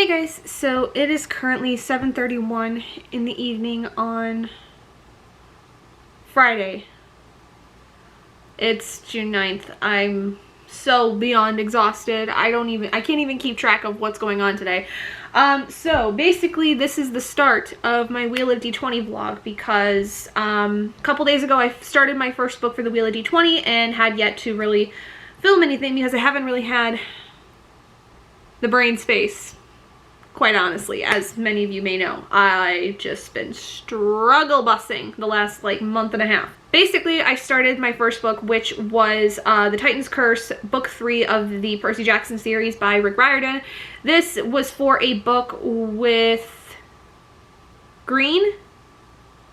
Hey guys, so it is currently 7:31 in the evening on Friday. It's June 9th. I'm so beyond exhausted. I can't even keep track of what's going on today. So basically this is the start of my Wheel of D20 vlog because a couple days ago I started my first book for the Wheel of D20 and had yet to really film anything because I haven't really had the brain space. Quite honestly, as many of you may know, I just been struggle bussing the last month and a half. Basically, I started my first book, which was The Titan's Curse, book 3 of the Percy Jackson series by Rick Riordan. This was for a book with green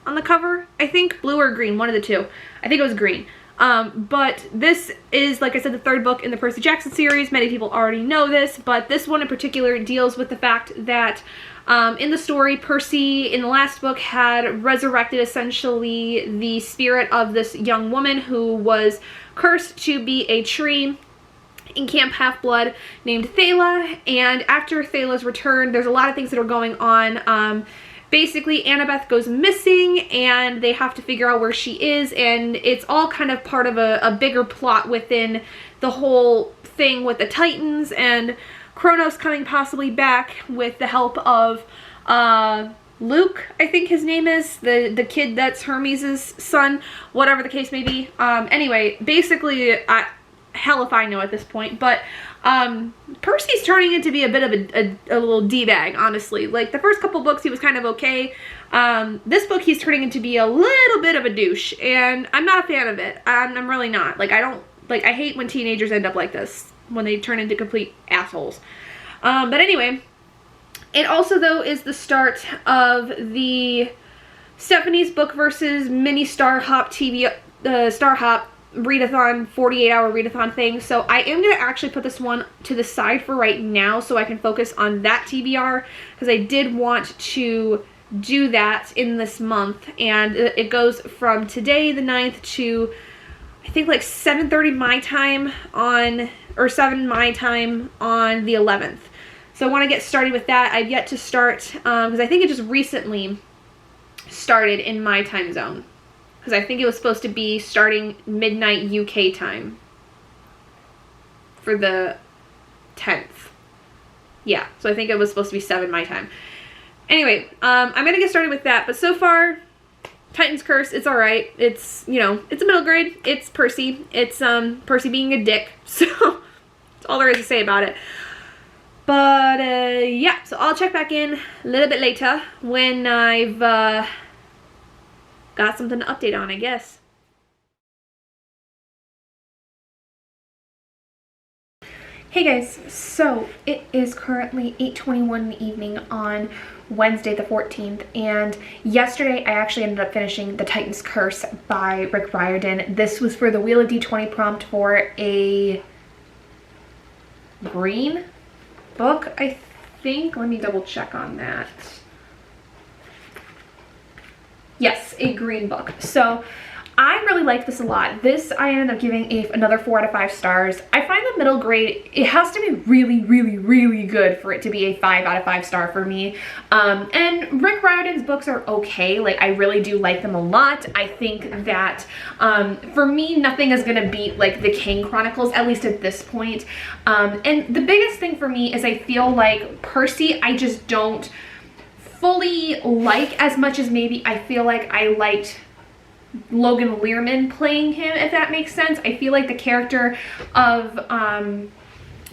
on the cover, I think. Blue or green, one of the two. I think it was green. But this is, like I said, the third book in the Percy Jackson series. Many people already know this, but this one in particular deals with the fact that in the story, Percy, in the last book, had resurrected essentially the spirit of this young woman who was cursed to be a tree in Camp Half-Blood named Thala. And after Thala's return, there's a lot of things that are going on. Basically, Annabeth goes missing and they have to figure out where she is, and it's all kind of part of a bigger plot within the whole thing with the Titans and Kronos coming possibly back with the help of Luke, I think his name is, the kid that's Hermes' son, whatever the case may be. Anyway, basically, hell if I know at this point, but Percy's turning into be a bit of a little D-bag, honestly. Like, the first couple books he was kind of okay. This book he's turning into be a little bit of a douche, and I'm not a fan of it. I'm really not. I hate when teenagers end up like this, when they turn into complete assholes. But anyway, it also, though, is the start of the Stephanie's Book versus Mini Star Hop TV, Star Hop readathon, 48-hour readathon thing. So I am going to actually put this one to the side for right now so I can focus on that TBR, because I did want to do that in this month, and it goes from today the 9th to I think 7:30 my time on, or 7 my time on the 11th. So I want to get started with that. I've yet to start because I think it just recently started in my time zone. Because I think it was supposed to be starting midnight UK time for the 10th. Yeah, so I think it was supposed to be 7 my time. Anyway, I'm going to get started with that. But so far, Titan's Curse, it's alright. It's, it's a middle grade. It's Percy. It's Percy being a dick. So, that's all there is to say about it. But, yeah, so I'll check back in a little bit later when I've got something to update on, I guess. Hey guys, so it is currently 8:21 in the evening on Wednesday the 14th, and yesterday I actually ended up finishing The Titan's Curse by Rick Riordan. This was for the Wheel of D20 prompt for a green book, I think. Let me double check on that. Yes, a green book. So I really like this a lot. This I ended up giving another 4 out of 5 stars. I find the middle grade, it has to be really, really, really good for it to be a 5 out of 5 star for me. And Rick Riordan's books are okay. I really do like them a lot. I think that for me, nothing is gonna beat the King Chronicles, at least at this point. And the biggest thing for me is I feel like Percy, I just don't fully like as much as maybe I feel like I liked Logan Lerman playing him, if that makes sense. I feel like the character of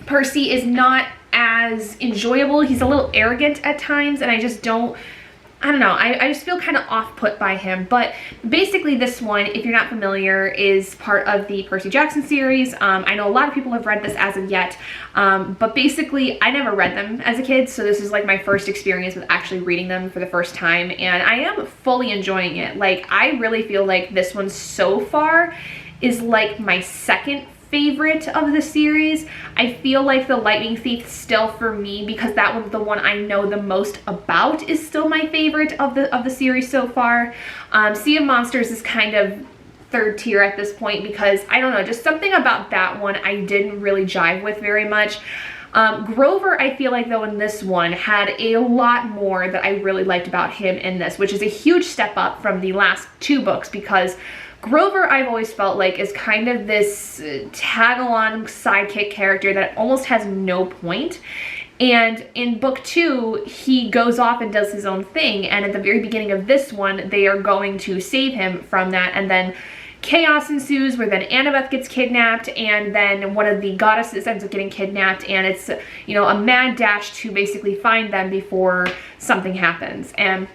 Percy is not as enjoyable. He's a little arrogant at times, and I just don't, I don't know, I just feel kind of off-put by him. But basically this one, if you're not familiar, is part of the Percy Jackson series. I know a lot of people have read this as of yet, but basically I never read them as a kid, so this is my first experience with actually reading them for the first time, and I am fully enjoying it. I really feel like this one so far is my second favorite of the series. I feel like The Lightning Thief still, for me, because that one's the one I know the most about, is still my favorite of the series so far. Sea of Monsters is kind of third tier at this point because, I don't know, just something about that one I didn't really jive with very much. Grover, I feel like though in this one had a lot more that I really liked about him in this, which is a huge step up from the last 2 books, because Grover, I've always felt like, is kind of this tag-along sidekick character that almost has no point. And in book 2, he goes off and does his own thing, and at the very beginning of this one, they are going to save him from that, and then chaos ensues where then Annabeth gets kidnapped, and then one of the goddesses ends up getting kidnapped, and it's, you know, a mad dash to basically find them before something happens. And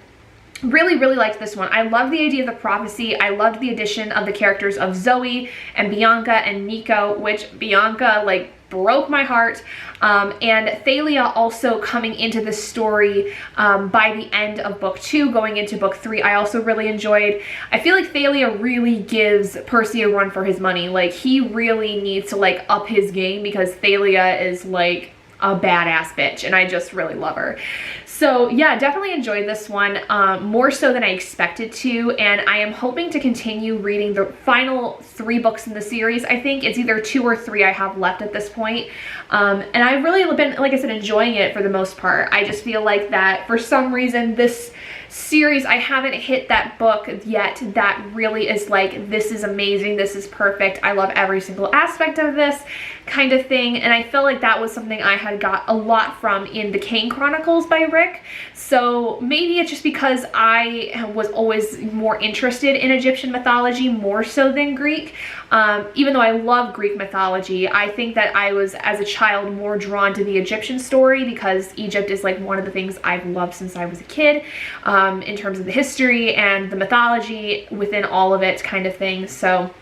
really, really liked this one. I love the idea of the prophecy. I loved the addition of the characters of Zoe and Bianca and Nico, which Bianca, like, broke my heart. And Thalia also coming into the story by the end of book 2, going into book 3, I also really enjoyed. I feel like Thalia really gives Percy a run for his money. Like, he really needs to, like, up his game, because Thalia is, like, a badass bitch, and I just really love her. So yeah, definitely enjoyed this one, more so than I expected to, and I am hoping to continue reading the final 3 books in the series. I think it's either 2 or 3 I have left at this point, and I've really been, like I said, enjoying it for the most part. I just feel like that for some reason this series, I haven't hit that book yet that really is like, this is amazing, this is perfect, I love every single aspect of this kind of thing. And I feel like that was something I had got a lot from in the Kane Chronicles by Rick. So maybe it's just because I was always more interested in Egyptian mythology more so than Greek. Even though I love Greek mythology, I think that I was, as a child, more drawn to the Egyptian story, because Egypt is like one of the things I've loved since I was a kid, in terms of the history and the mythology within all of it kind of thing. So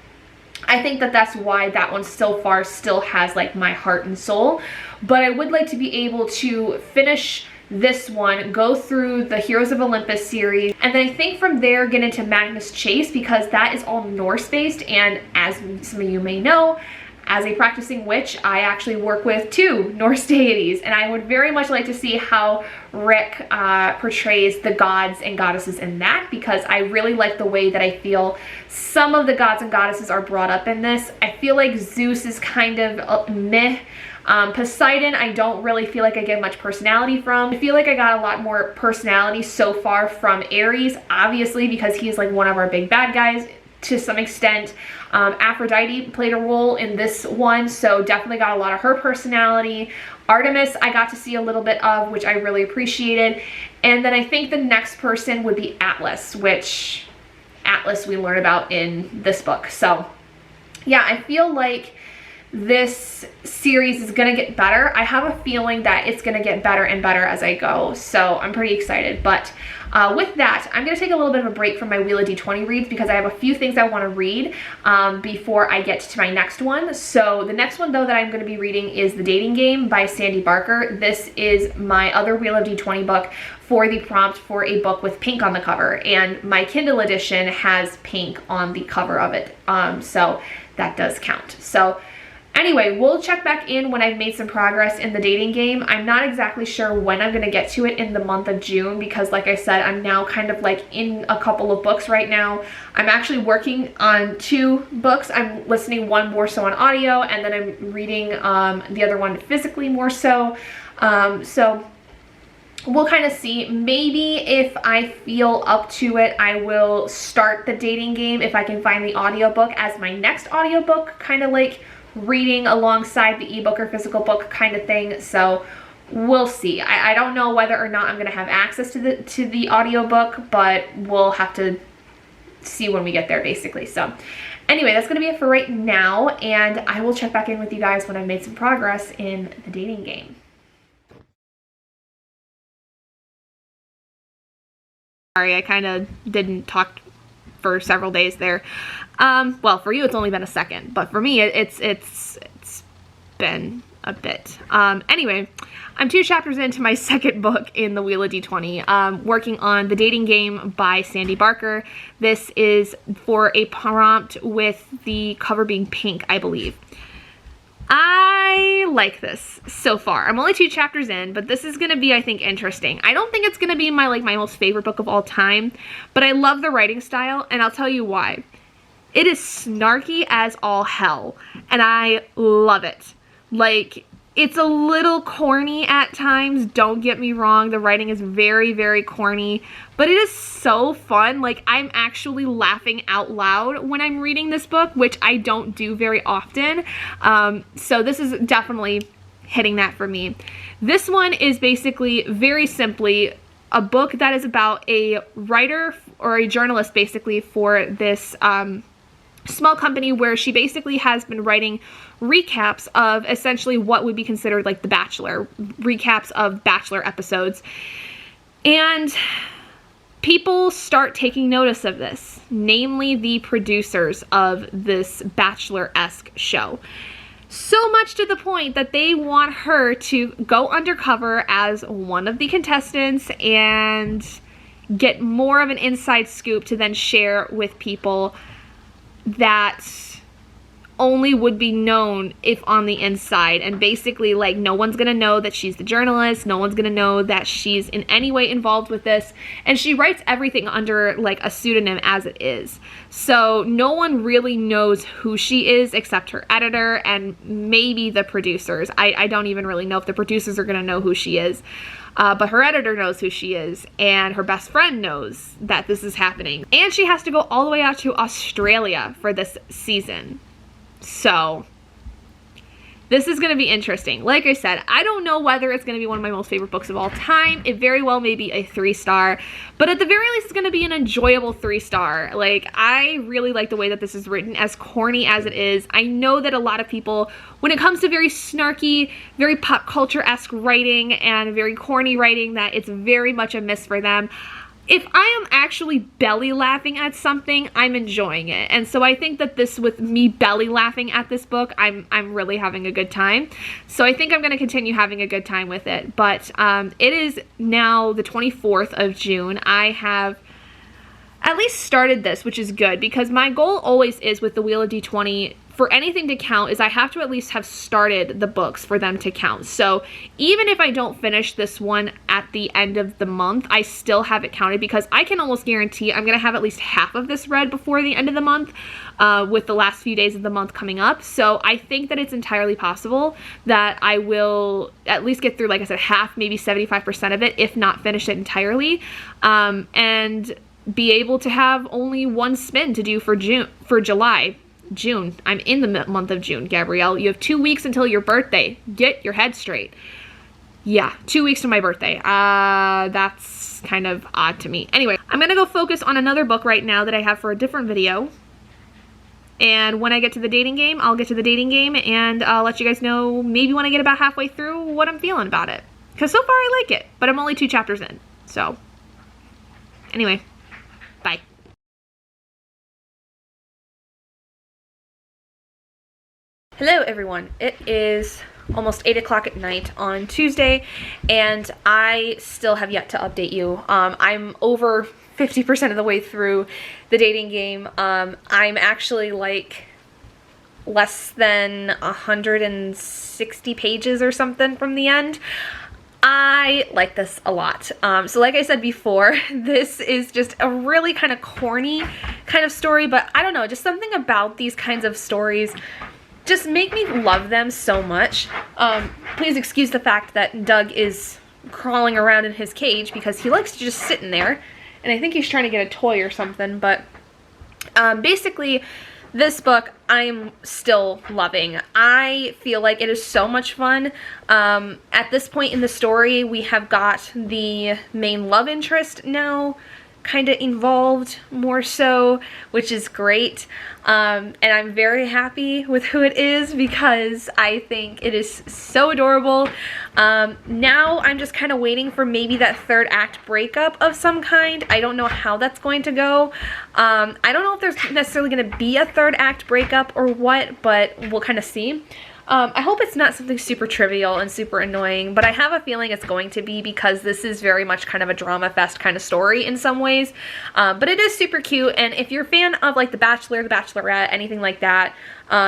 I think that that's why that one so far still has like my heart and soul. But I would like to be able to finish this one, go through the Heroes of Olympus series, and then I think from there get into Magnus Chase, because that is all Norse based. And as some of you may know, as a practicing witch, I actually work with 2 Norse deities, and I would very much like to see how Rick portrays the gods and goddesses in that, because I really like the way that I feel some of the gods and goddesses are brought up in this. I feel like Zeus is kind of meh. Poseidon, I don't really feel like I get much personality from. I feel like I got a lot more personality so far from Ares, obviously, because he's like one of our big bad guys to some extent. Aphrodite played a role in this one, so definitely got a lot of her personality. Artemis, I got to see a little bit of, which I really appreciated. And then I think the next person would be Atlas, which Atlas we learn about in this book. So yeah, I feel like this series is gonna get better. I have a feeling that it's gonna get better and better as I go, so I'm pretty excited. But with that, I'm gonna take a little bit of a break from my Wheel of D20 reads, because I have a few things I want to read before I get to my next one. So the next one though that I'm gonna be reading is The Dating Game by Sandy Barker. This is my other Wheel of D20 book for the prompt for a book with pink on the cover, and my Kindle edition has pink on the cover of it, so that does count. So anyway, we'll check back in when I've made some progress in The Dating Game. I'm not exactly sure when I'm going to get to it in the month of June, because like I said, I'm now kind of like in a couple of books right now. I'm actually working on 2 books. I'm listening one more so on audio, and then I'm reading the other one physically more so. So we'll kind of see. Maybe if I feel up to it, I will start The Dating Game if I can find the audiobook as my next audiobook, kind of like reading alongside the ebook or physical book kind of thing. So we'll see. I don't know whether or not I'm going to have access to the audiobook, but we'll have to see when we get there, basically. So anyway, that's going to be it for right now, and I will check back in with you guys when I've made some progress in The Dating Game. Sorry, I kind of didn't talk for several days there. Well, for you it's only been a second, but for me it's been a bit. Anyway, I'm 2 chapters into my second book in the Wheel of D20, working on The Dating Game by Sandy Barker. This is for a prompt with the cover being pink, I believe. I like this so far. I'm only 2 chapters in, but this is going to be, I think, interesting. I don't think it's going to be my most favorite book of all time, but I love the writing style, and I'll tell you why. It is snarky as all hell, and I love it. Like, It's a little corny at times, don't get me wrong. The writing is very, very corny, but it is so fun. Like, I'm actually laughing out loud when I'm reading this book, which I don't do very often. So this is definitely hitting that for me. This one is basically, very simply, a book that is about a writer or a journalist basically for this small company where she basically has been writing recaps of essentially what would be considered like The Bachelor, recaps of Bachelor episodes. And people start taking notice of this, namely the producers of this Bachelor-esque show. So much to the point that they want her to go undercover as one of the contestants and get more of an inside scoop to then share with people that only would be known if on the inside. And basically, like, no one's gonna know that she's the journalist, no one's gonna know that she's in any way involved with this, and she writes everything under like a pseudonym as it is. So no one really knows who she is except her editor and maybe the producers. I don't even really know if the producers are gonna know who she is. But her editor knows who she is, and her best friend knows that this is happening. And she has to go all the way out to Australia for this season. So, this is going to be interesting. Like I said, I don't know whether it's going to be one of my most favorite books of all time. It very well may be a 3-star, but at the very least, it's going to be an enjoyable 3-star. Like, I really like the way that this is written, as corny as it is. I know that a lot of people, when it comes to very snarky, very pop culture-esque writing and very corny writing, that it's very much a miss for them. If I am actually belly laughing at something, I'm enjoying it. And so I think that this, with me belly laughing at this book, I'm really having a good time. So I think I'm going to continue having a good time with it. But it is now the 24th of June. I have at least started this, which is good, because my goal always is with the Wheel of D20, for anything to count, is I have to at least have started the books for them to count. So even if I don't finish this one at the end of the month, I still have it counted, because I can almost guarantee I'm going to have at least half of this read before the end of the month, with the last few days of the month coming up. So I think that it's entirely possible that I will at least get through, like I said, half, maybe 75% of it, if not finish it entirely, and be able to have only one spin to do for July. June. I'm in the month of June, Gabrielle. You have 2 weeks until your birthday. Get your head straight. Yeah, 2 weeks to my birthday. That's kind of odd to me. Anyway, I'm gonna go focus on another book right now that I have for a different video. And when I get to the dating game, I'll get to the dating game, and I'll let you guys know maybe when I get about halfway through what I'm feeling about it. Because so far I like it, but I'm only 2 chapters in. So, anyway, bye. Hello everyone, it is almost 8 o'clock at night on Tuesday, and I still have yet to update you. I'm over 50% of the way through the dating game. I'm actually like less than 160 pages or something from the end. I like this a lot. So like I said before, this is just a really kind of corny kind of story, but I don't know, just something about these kinds of stories just make me love them so much. Please excuse the fact that Doug is crawling around in his cage because he likes to just sit in there, and I think he's trying to get a toy or something, but basically this book I'm still loving. I feel like it is so much fun. At this point in the story, we have got the main love interest now kind of involved more so, which is great. And I'm very happy with who it is because I think it is so adorable. Now I'm just kind of waiting for maybe that third act breakup of some kind. I don't know how that's going to go. I don't know if there's necessarily going to be a third act breakup or what, but we'll kind of see. I hope it's not something super trivial and super annoying, but I have a feeling it's going to be because this is very much kind of a drama fest kind of story in some ways. But it is super cute, and if you're a fan of like The Bachelor, The Bachelorette, anything like that,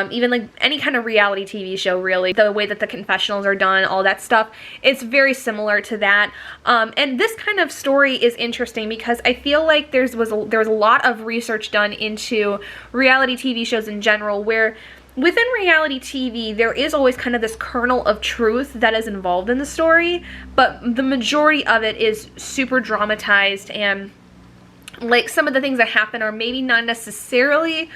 even like any kind of reality TV show really, the way that the confessionals are done, all that stuff, it's very similar to that. And this kind of story is interesting because I feel like there was a lot of research done into reality TV shows in general where within reality TV, there is always kind of this kernel of truth that is involved in the story, but the majority of it is super dramatized, and like some of the things that happen are maybe not necessarily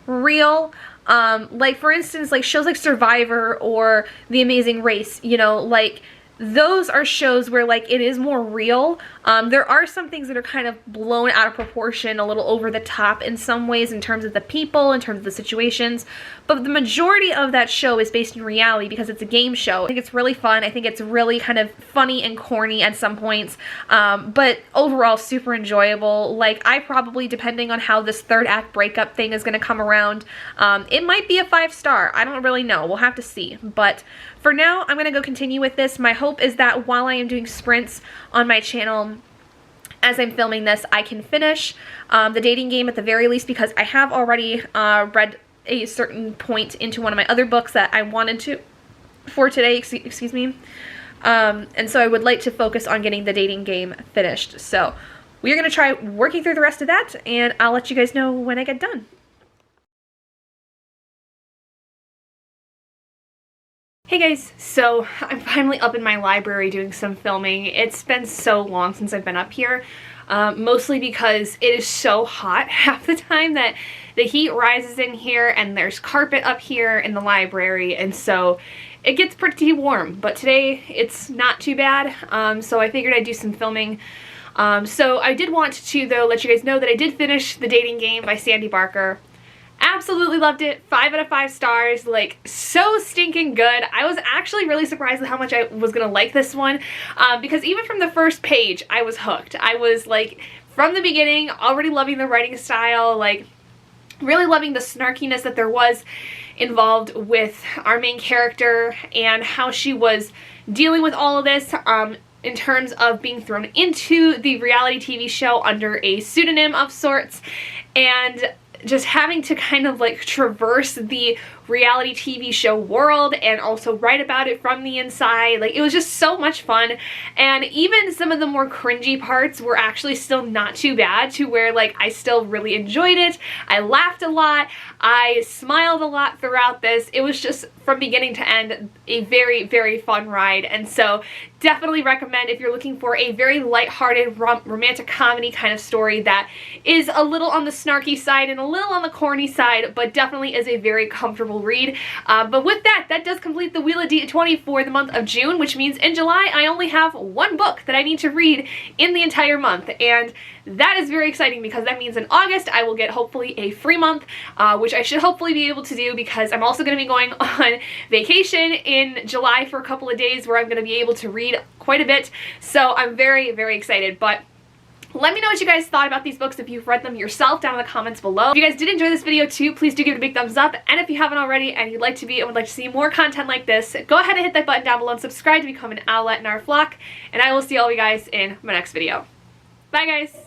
real. Like for instance, like shows like Survivor or The Amazing Race, you know, like those are shows where like it is more real. There are some things that are kind of blown out of proportion, a little over the top in some ways in terms of the people, in terms of the situations, but the majority of that show is based in reality because it's a game show. I think it's really fun. I think it's really kind of funny and corny at some points, but overall super enjoyable. Like I probably, depending on how this third act breakup thing is going to come around, it might be a 5-star. I don't really know. We'll have to see. But for now, I'm going to go continue with this. My hope is that while I am doing sprints on my channel as I'm filming this, I can finish the dating game at the very least, because I have already read a certain point into one of my other books that I wanted to for today, excuse me. And so I would like to focus on getting the dating game finished. So we're going to try working through the rest of that, and I'll let you guys know when I get done. Hey guys, so I'm finally up in my library doing some filming. It's been so long since I've been up here, mostly because it is so hot half the time that the heat rises in here, and there's carpet up here in the library, and so it gets pretty warm. But today it's not too bad, so I figured I'd do some filming. So I did want to, though, let you guys know that I did finish The Dating Game by Sandy Barker. Absolutely loved it. 5 out of 5 stars. Like, so stinking good. I was actually really surprised at how much I was gonna like this one, because even from the first page, I was hooked. I was like, from the beginning, already loving the writing style, like, really loving the snarkiness that there was involved with our main character and how she was dealing with all of this, in terms of being thrown into the reality TV show under a pseudonym of sorts, and just having to kind of like traverse the reality TV show world and also write about it from the inside. Like, it was just so much fun, and even some of the more cringy parts were actually still not too bad, to where like I still really enjoyed it. I laughed a lot, I smiled a lot throughout this. It was just, from beginning to end, a very, very fun ride, and so definitely recommend if you're looking for a very lighthearted romantic comedy kind of story that is a little on the snarky side and a little on the corny side, but definitely is a very comfortable read. But with that, that does complete the Wheel of D20 for the month of June, which means in July I only have one book that I need to read in the entire month, and that is very exciting because that means in August I will get hopefully a free month, which I should hopefully be able to do, because I'm also going to be going on vacation in July for a couple of days where I'm going to be able to read quite a bit. So I'm very, very excited. But let me know what you guys thought about these books if you've read them yourself down in the comments below. If you guys did enjoy this video too, please do give it a big thumbs up. And if you haven't already and you'd like to be and would like to see more content like this, go ahead and hit that button down below and subscribe to become an owlet in our flock. And I will see all of you guys in my next video. Bye guys!